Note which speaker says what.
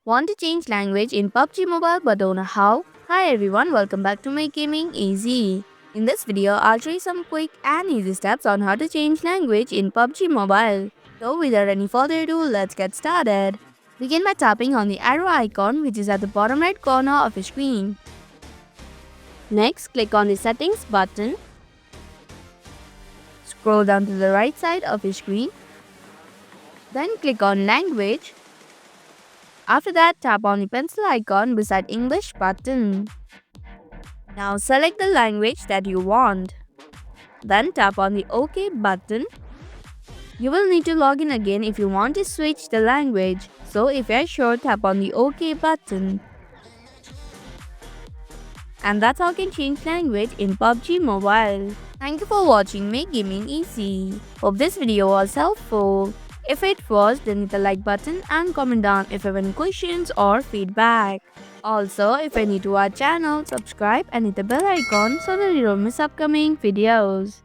Speaker 1: Want to change language in PUBG Mobile but don't know how? Hi everyone, welcome back to Make Gaming Easy. In this video, I'll show you some quick and easy steps on how to change language in PUBG Mobile. So without any further ado, let's get started. Begin by tapping on the arrow icon which is at the bottom right corner of your screen. Next, click on the settings button. Scroll down to the right side of your screen. Then click on language. After that, tap on the pencil icon beside English button. Now select the language that you want. Then tap on the OK button. You will need to log in again if you want to switch the language. So if you are sure, tap on the OK button. And that's how you can change language in PUBG Mobile. Thank you for watching Make Gaming Easy. Hope this video was helpful. If it was, then hit the like button and comment down if you have any questions or feedback. Also, if you're new to our channel, subscribe and hit the bell icon so that you don't miss upcoming videos.